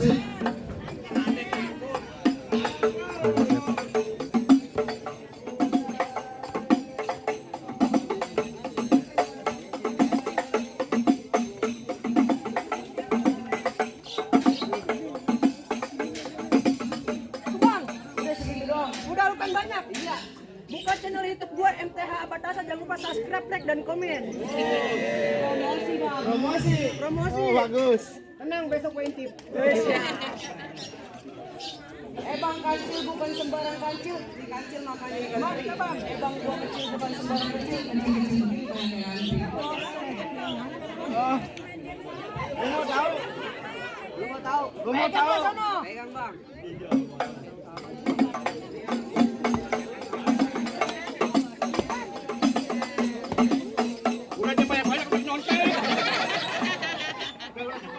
Udah lupa banyak. Iya. Buka channel YouTube gua MTH Abatasa, jangan lupa subscribe, like dan komen. Promosi, Bang. Promosi. Oh, bagus. Tenang, besok gua intip. Bang, kancil bukan sembarang kancil. Di kancil namanya ikan teri. Bang, gua kecil bukan sembarang kecil. Oh. Lu mau tahu? Lu mau tahu? Gua mau tahu. Pegang, Bang.